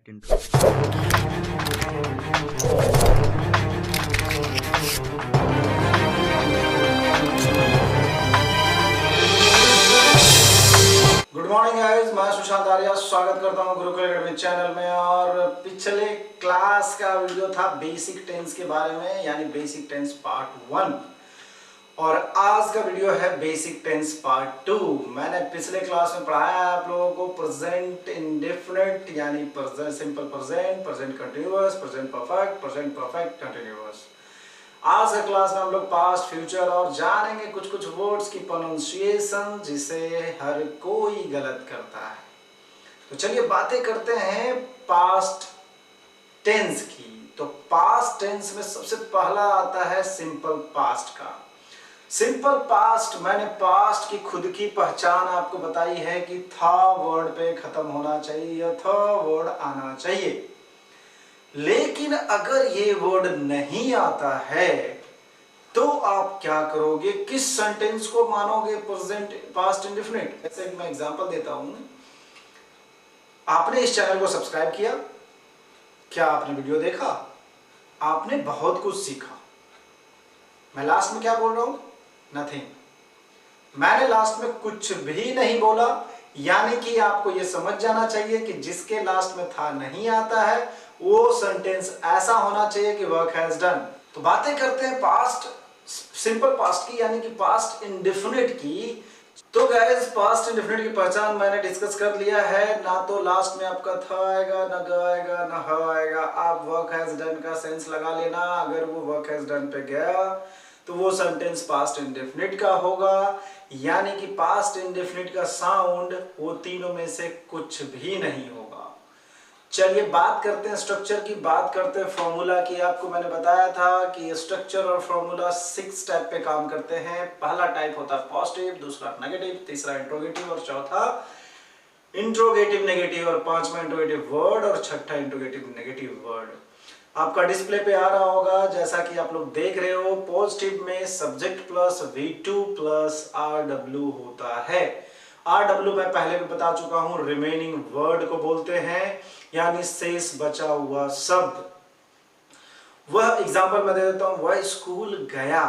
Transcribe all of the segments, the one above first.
intro. Good morning guys, मैं सुशांत आर्या स्वागत करता हूं गुरुकुल एकेडमी चैनल में। और पिछले क्लास का वीडियो था बेसिक टेंस के बारे में, यानी बेसिक टेंस पार्ट 1, और आज का वीडियो है बेसिक टेंस पार्ट 2। मैंने पिछले क्लास में पढ़ाया है आप लोगों को प्रेजेंट इंडेफिनिट, यानी present simple present, present continuous, present perfect continuous. आज के क्लास में हम लोग पास्ट, फ्यूचर और जानेंगे कुछ कुछ वर्ड्स की प्रोनाउंसिएशन जिसे हर कोई गलत करता है। तो चलिए बातें करते हैं पास्ट टेंस की। तो पास्ट टेंस में सबसे पहला आता है सिंपल पास्ट का। सिंपल पास्ट, मैंने पास्ट की खुद की पहचान आपको बताई है कि था वर्ड पे खत्म होना चाहिए या था वर्ड आना चाहिए। लेकिन अगर ये वर्ड नहीं आता है तो आप क्या करोगे, किस सेंटेंस को मानोगे प्रेजेंट पास्ट इंडेफिनिट? जैसे मैं एग्जांपल देता हूं, आपने इस चैनल को सब्सक्राइब किया, क्या आपने वीडियो देखा, आपने बहुत कुछ सीखा। मैं लास्ट में क्या बोल रहा हूं? नथिंग। मैंने लास्ट में कुछ भी नहीं बोला, यानी कि आपको यह समझ जाना चाहिए कि जिसके लास्ट में था नहीं आता है वो सेंटेंस ऐसा होना चाहिए कि वर्क हैज डन। तो बातें करते हैं पास्ट सिंपल पास्ट की, यानी कि पास्ट इंडेफिनिट की। तो गाइस, पास्ट इंडेफिनिट की पहचान मैंने डिस्कस कर लिया है। ना तो लास्ट में आपका था आएगा, ना ग आएगा, ना ह आएगा। आप वर्क हैज डन का सेंस लगा लेना। अगर वो वर्क हैज डन पे गया तो वो सेंटेंस पास्ट इंडेफिनिट का होगा, यानी कि पास्ट इंडेफिनिट का साउंड वो तीनों में से कुछ भी नहीं होगा। चलिए बात करते हैं स्ट्रक्चर की, बात करते हैं फॉर्मूला की। आपको मैंने बताया था कि स्ट्रक्चर और फॉर्मूला 6 टाइप पे काम करते हैं। पहला टाइप होता है पॉजिटिव, दूसरा नेगेटिव, तीसरा इंट्रोगेटिव और चौथा इंट्रोगेटिव नेगेटिव, और पांचवा इंट्रोगेटिव वर्ड और छठा इंट्रोगेटिव नेगेटिव वर्ड। आपका डिस्प्ले पे आ रहा होगा, जैसा कि आप लोग देख रहे हो। पॉजिटिव में subject plus V2 plus RW होता है। RW मैं पहले भी बता चुका हूं, रिमेनिंग वर्ड को बोलते हैं, यानी शेष बचा हुआ शब्द। वह एग्जाम्पल मैं दे देता हूं, वह स्कूल गया,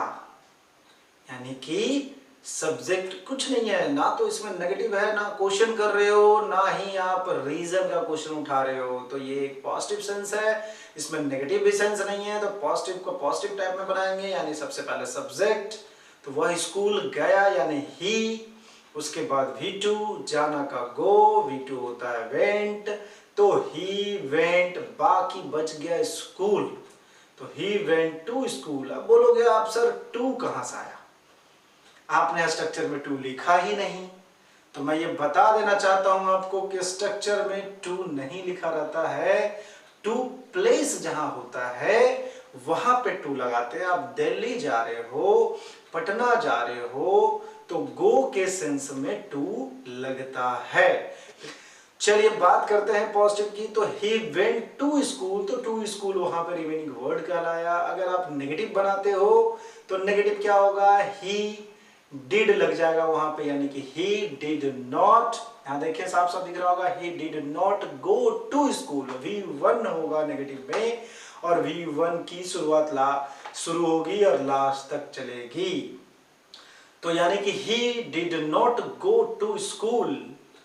यानी कि सब्जेक्ट कुछ नहीं है, ना तो इसमें नेगेटिव है, ना क्वेश्चन कर रहे हो, ना ही आप रीजन का क्वेश्चन उठा रहे हो। तो ये एक पॉजिटिव सेंस है, इसमें नेगेटिव भी सेंस नहीं है। तो पॉजिटिव को पॉजिटिव टाइप में बनाएंगे, यानी सबसे पहले सब्जेक्ट, तो वह स्कूल गया यानी ही। उसके बाद V2 जाना का गो, V2 होता है वेंट, तो ही वेंट, बाकी बच गया स्कूल, तो ही वेंट टू स्कूल। अब बोलोगे आप सर टू कहां से आया, आपने स्ट्रक्चर में टू लिखा ही नहीं। तो मैं ये बता देना चाहता हूं आपको कि स्ट्रक्चर में टू नहीं लिखा रहता है। टू प्लेस जहां होता है वहां पे टू लगाते हैं। आप दिल्ली जा रहे हो, पटना जा रहे हो, तो गो के सेंस में टू लगता है। चलिए बात करते हैं पॉजिटिव की। तो ही वेंट टू स्कूल, तो टू स्कूल वहां पे रिमेनिंग वर्ड कहलाया। अगर आप नेगेटिव बनाते हो तो नेगेटिव क्या होगा, ही डिड लग जाएगा वहां पे, यानी कि ही डिड नॉट। यहां देखिए साफ साफ दिख रहा होगा, he did not go to school. V1 होगा नेगेटिव में, और V1 की शुरुआत शुरू होगी और लास्ट तक चलेगी। तो यानी कि he did not go to school.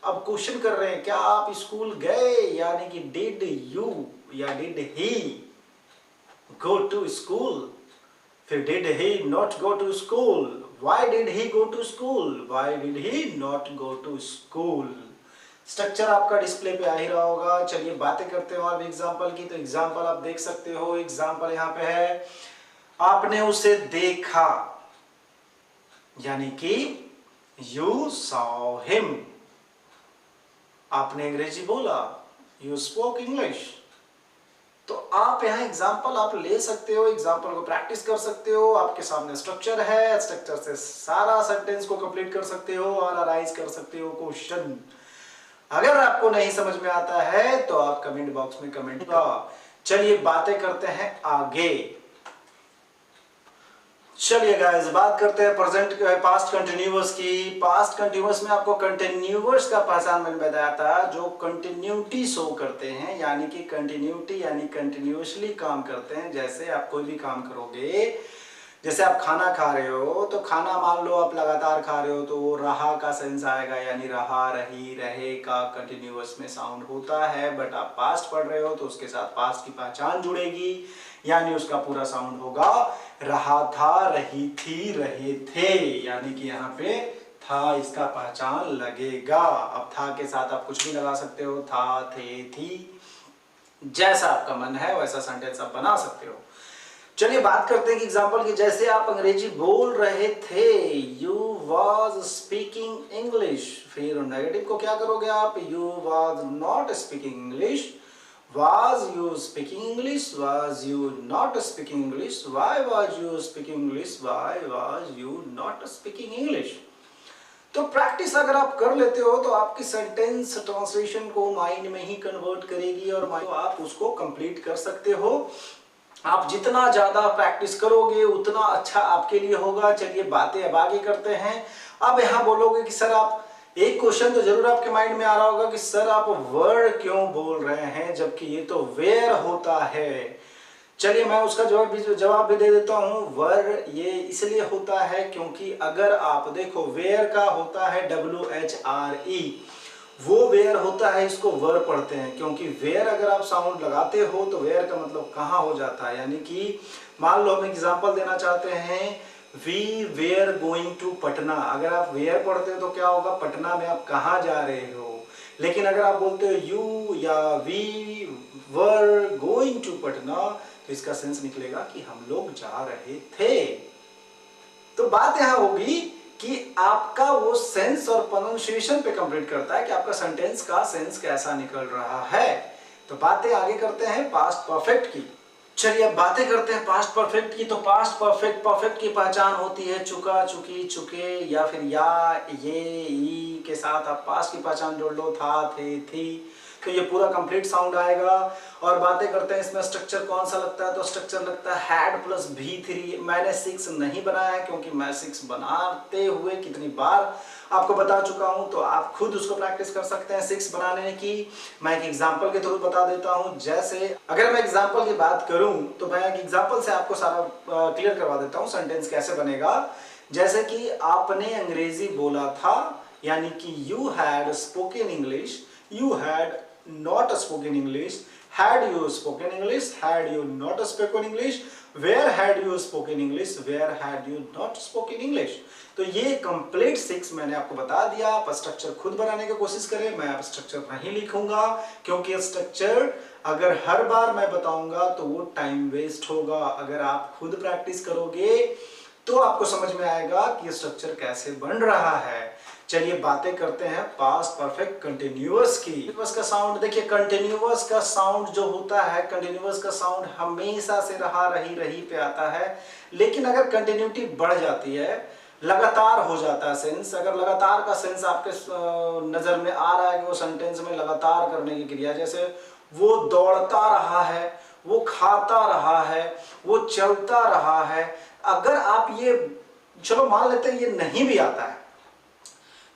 अब क्वेश्चन कर रहे हैं, क्या आप स्कूल गए, यानी कि डिड यू या did he go to school. फिर did he not go to school, why did he go to school, why did he not go to school. Structure आपका डिस्प्ले पे आ ही रहा होगा। चलिए बातें करते हैं और भी एग्जांपल की। तो एग्जांपल आप देख सकते हो, एग्जांपल यहाँ पे है, आपने उसे देखा, यानी कि यू सॉ हिम। आपने अंग्रेजी बोला, यू स्पोक इंग्लिश। तो आप यहाँ एग्जाम्पल आप ले सकते हो, एग्जाम्पल को प्रैक्टिस कर सकते हो। आपके सामने स्ट्रक्चर है, स्ट्रक्चर से सारा सेंटेंस को कंप्लीट कर सकते हो और अराइज कर सकते हो क्वेश्चन। अगर आपको नहीं समझ में आता है तो आप कमेंट बॉक्स में कमेंट। चलिए बातें करते हैं आगे। चलिए गाइस, बात करते हैं प्रेजेंट पास्ट कंटिन्यूअस की। पास्ट कंटिन्यूअस में आपको कंटिन्यूअस का पहचान मैंने बताया था, जो कंटिन्यूटी शो करते हैं, यानी कि कंटिन्यूटी यानी कंटिन्यूअसली काम करते हैं। जैसे आप कोई भी काम करोगे, जैसे आप खाना खा रहे हो तो खाना मान लो आप लगातार खा रहे हो तो वो रहा का सेंस आएगा, यानी रहा, रही, रहे का कंटिन्यूअस में साउंड होता है। बट आप पास्ट पढ़ रहे हो तो उसके साथ पास्ट की पहचान जुड़ेगी, यानी उसका पूरा साउंड होगा रहा था, रही थी, रहे थे, यानी कि यहाँ पे था इसका पहचान लगेगा। अब था के साथ आप कुछ भी लगा सकते हो, था, थे, थी, जैसा आपका मन है वैसा सेंटेंस आप बना सकते हो। चलिए बात करते हैं कि एग्जाम्पल की। जैसे आप अंग्रेजी बोल रहे थे, यू वॉज स्पीकिंग इंग्लिश, फिर नेगेटिव को क्या करोगे आप, you was not speaking English. Was you speaking English? Was you not speaking English? Why was you speaking English? Why was you not speaking English? तो प्रैक्टिस अगर आप कर लेते हो तो आपकी सेंटेंस ट्रांसलेशन को माइंड में ही कन्वर्ट करेगी और तो आप उसको कंप्लीट कर सकते हो। आप जितना ज्यादा प्रैक्टिस करोगे उतना अच्छा आपके लिए होगा। चलिए बातें अब आगे करते हैं। अब यहाँ बोलोगे कि सर आप, एक क्वेश्चन तो जरूर आपके माइंड में आ रहा होगा कि सर आप वर्ड क्यों बोल रहे हैं जबकि ये तो वेयर होता है। चलिए मैं उसका जवाब भी दे देता हूं। वर ये इसलिए होता है क्योंकि अगर आप देखो, वेयर का होता है WHRE, वो वेयर होता है, इसको वर पढ़ते हैं क्योंकि वेयर अगर आप साउंड लगाते हो तो वेयर का मतलब कहाँ हो जाता है। यानी कि मान लो हम एग्जांपल देना चाहते हैं, we were going to Patna. अगर आप वेयर पढ़ते हो तो क्या होगा, पटना में आप कहाँ जा रहे हो। लेकिन अगर आप बोलते हो यू या we were going to Patna, तो इसका सेंस निकलेगा कि हम लोग जा रहे थे। तो बात यहां होगी कि आपका वो सेंस और प्रोनाउंसिएशन पे कंप्लीट करता है कि आपका सेंटेंस का सेंस कैसा निकल रहा है। तो बातें आगे करते हैं पास्ट परफेक्ट की। चलिए अब बातें करते हैं पास्ट परफेक्ट की। तो पास्ट परफेक्ट की पहचान होती है चुका, चुकी, चुके, या फिर या, ये, ई के साथ आप पास्ट की पहचान जोड़ लो, था, थे, थी, तो ये पूरा कंप्लीट साउंड आएगा। और बातें करते हैं इसमें स्ट्रक्चर कौन सा लगता है, तो स्ट्रक्चर लगता है हैड प्लस V3। मैंने 6 नहीं बनाया है क्योंकि मैं 6 बनाते हुए कितनी बार आपको बता चुका हूं, तो आप खुद उसको प्रैक्टिस कर सकते हैं 6 बनाने की। मैं एक एग्जांपल के थ्रू बता देता हूं। जैसे अगर मैं एग्जांपल की बात करूं तो मैं एक एग्जांपल से आपको सारा क्लियर करवा देता हूं सेंटेंस कैसे बनेगा। जैसे कि आपने अंग्रेजी बोला था, यानी कि you had spoken English, you had not spoken English, had you spoken English, had you not spoken English, where had you spoken English, where had you not spoken English। तो ये कंप्लीट 6 मैंने आपको बता दिया। आप स्ट्रक्चर खुद बनाने की कोशिश करें, मैं आप स्ट्रक्चर नहीं लिखूंगा क्योंकि स्ट्रक्चर अगर हर बार मैं बताऊंगा तो वो टाइम वेस्ट होगा। अगर आप खुद प्रैक्टिस करोगे तो आपको समझ में आएगा कि स्ट्रक्चर कैसे बन रहा है। चलिए बातें करते हैं पास्ट परफेक्ट कंटिन्यूअस की। कंटिन्यूअस का साउंड देखिए, कंटिन्यूअस का साउंड जो होता है, कंटिन्यूअस का साउंड हमेशा से रहा, रही, रही पे आता है। लेकिन अगर कंटिन्यूटी बढ़ जाती है, लगातार हो जाता है सेंस, अगर लगातार का सेंस आपके नजर में आ रहा है कि वो सेंटेंस में लगातार करने की क्रिया, जैसे वो दौड़ता रहा है, वो खाता रहा है, वो चलता रहा है, अगर आप ये चलो मान लेते हैं ये नहीं भी आता है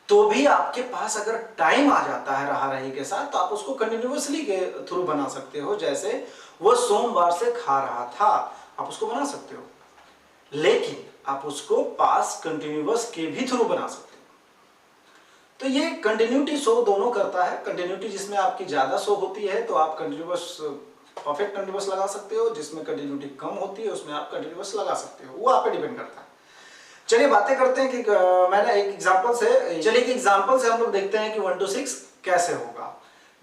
तो भी आपके पास अगर टाइम आ जाता है रहा रही के साथ तो आप उसको कंटिन्यूअसली के थ्रू बना सकते हो। जैसे वो सोमवार से खा रहा था, आप उसको बना सकते हो, लेकिन आप उसको पास्ट कंटिन्यूअस के भी थ्रू बना सकते हो। तो ये कंटिन्यूटी शो दोनों करता है। कंटिन्यूटी जिसमें आपकी ज्यादा शो होती है तो आप कंटिन्यूअस परफेक्ट कंटिन्यूअस लगा सकते हो, जिसमें कंटिन्यूटी कम होती है उसमें आप कंटिन्यूअस लगा सकते हो, वो आप पे डिपेंड करता है। चलिए बातें करते हैं कि मैंने एक एग्जांपल से, चलिए एक एग्जांपल से हम लोग देखते हैं कि 1 to 6 कैसे होगा।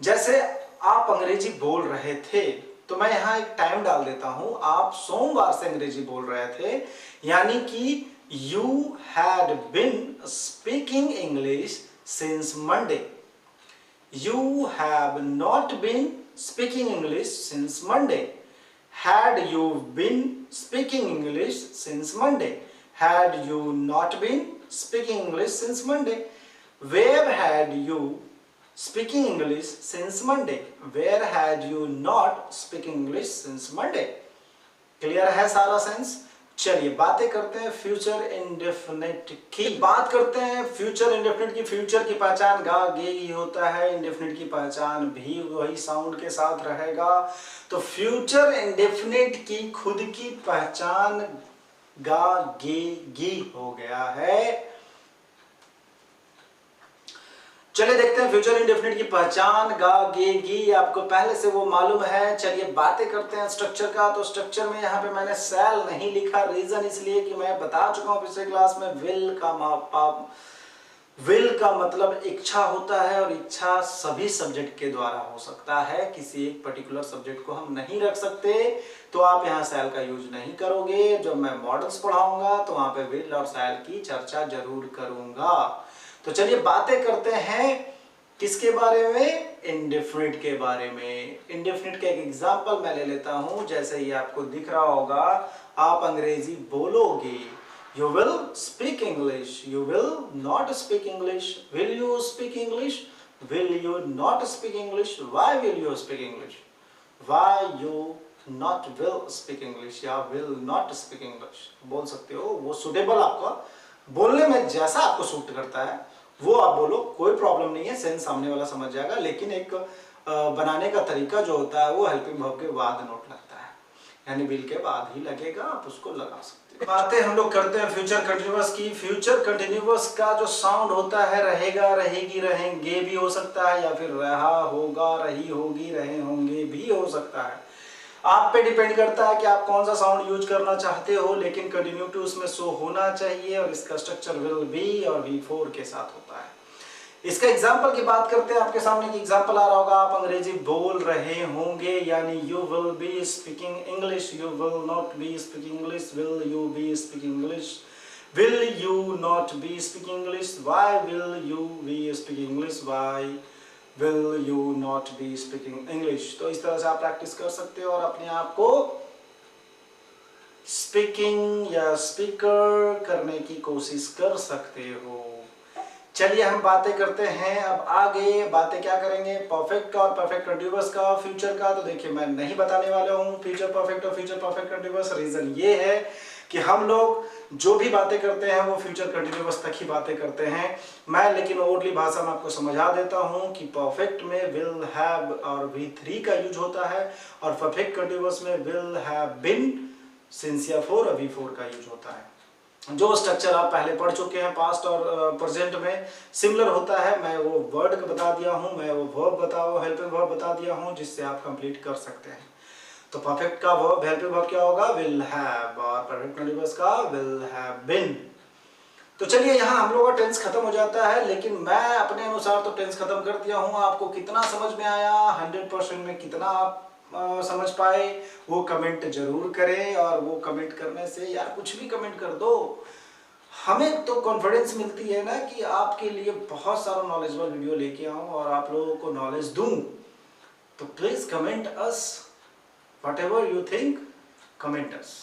जैसे आप अंग्रेजी बोल रहे थे, तो मैं यहाँ एक टाइम डाल देता हूं। आप सोमवार से अंग्रेजी बोल रहे थे, यानी कि you had been speaking English since Monday. You have not been speaking English since Monday. Had you been speaking English since Monday. Had you not been speaking English since Monday? Where had you speaking English since Monday? Where had you not speaking English since Monday? Clear है सारा sense? चलिए बातें करते हैं future indefinite की। बात करते हैं फ्यूचर इंडेफिनिट की। फ्यूचर की पहचान गा गे ही होता है, इंडेफिनिट की पहचान भी वही साउंड के साथ रहेगा। तो फ्यूचर इंडेफिनिट की खुद की पहचान गा गे गी हो गया है। चलिए देखते हैं फ्यूचर इंडेफिनिट की पहचान गा गे गी, आपको पहले से वो मालूम है। चलिए बातें करते हैं स्ट्रक्चर का। तो स्ट्रक्चर में यहाँ पे मैंने सेल नहीं लिखा, रीजन इसलिए कि मैं बता चुका हूँ पिछले क्लास में विल का मतलब इच्छा होता है, और इच्छा सभी सब्जेक्ट के द्वारा हो सकता है, किसी एक पर्टिकुलर सब्जेक्ट को हम नहीं रख सकते। तो आप यहाँ सेल का यूज नहीं करोगे। जब मैं मॉडल्स पढ़ाऊंगा तो वहां पे विल और सेल की चर्चा जरूर करूंगा। तो चलिए बातें करते हैं किसके बारे में, इंडेफिनिट के बारे में। इंडेफिनिट का एक एग्जांपल मैं ले लेता हूं। जैसे ही आपको दिख रहा होगा, आप अंग्रेजी बोलोगे, you will speak English, you will not speak English, will you speak English, will you not speak English, why will you speak English, why you not will speak English या will not speak English बोल सकते हो। वो suitable आपका बोलने में जैसा आपको सूट करता है वो आप बोलो, कोई प्रॉब्लम नहीं है, सेंस सामने वाला समझ जाएगा। लेकिन एक बनाने का तरीका जो होता है वो हेल्पिंग वर्ब के बाद नोट लगता है, यानी विल के बाद ही लगेगा, आप उसको लगा सकते हैं। बातें हम लोग करते हैं फ्यूचर कंटिन्यूअस की। फ्यूचर कंटिन्यूअस का जो साउंड होता है रहेगा, रहेगी, रहेंगे भी हो सकता है, या फिर रहा होगा, रही होगी, रहे होंगे भी हो सकता है। आप पे डिपेंड करता है कि आप कौन सा साउंड यूज करना चाहते हो, लेकिन कंटिन्यूटी उसमें शो होना चाहिए। और इसका स्ट्रक्चर विल बी और V4 के साथ होता है। इसका एग्जाम्पल की बात करते हैं। आपके सामने एक एग्जाम्पल आ रहा होगा, आप अंग्रेजी बोल रहे होंगे, यानी you will be speaking English, you will not be speaking English, will you be speaking English, will you not be speaking English, why will you be speaking English, why will you not be speaking English. तो इस तरह से आप practice कर सकते हो और अपने आप को स्पीकिंग या स्पीकर करने की कोशिश कर सकते हो। चलिए हम बातें करते हैं अब आगे। बातें क्या करेंगे, परफेक्ट का और परफेक्ट कंटीन्यूअस का, फ्यूचर का। तो देखिए मैं नहीं बताने वाला हूँ फ्यूचर परफेक्ट और फ्यूचर परफेक्ट कंटीन्यूअस। रीजन ये है कि हम लोग जो भी बातें करते हैं वो फ्यूचर कंटीन्यूअस तक ही बातें करते हैं। मैं लेकिन ओल्डली भाषा में आपको समझा देता हूँ कि परफेक्ट में विल हैव और V3 का यूज होता है, और परफेक्ट कंटीन्यूअस में विल हैव बीन, सिंस या फॉर और V4 का यूज होता है। जो स्ट्रक्चर आप पहले पढ़ चुके हैं पास्ट और प्रेजेंट में सिमिलर होता है। मैं वो वर्ड बता दिया हूँ, मैं वो वर्ब बताओ हेल्पिंग वर्ब बता दिया हूँ, जिससे आप कंप्लीट कर सकते हैं। तो परफेक्ट का वर्ब हेल्पिंग वर्ब क्या होगा, विल हैव, और परफेक्ट कंटीन्यूअस का विल हैव बीन। तो चलिए यहाँ हम लोग का टेंस खत्म हो जाता है, लेकिन मैं अपने अनुसार तो टेंस खत्म कर दिया हूँ। आपको कितना समझ में आया, 100% में कितना आप समझ पाए, वो कमेंट जरूर करें। और वो कमेंट करने से, यार कुछ भी कमेंट कर दो, हमें तो कॉन्फिडेंस मिलती है ना कि आपके लिए बहुत सारा नॉलेजेबल वीडियो लेके आऊं और आप लोगों को नॉलेज दूं। तो please comment us, whatever you think, comment us.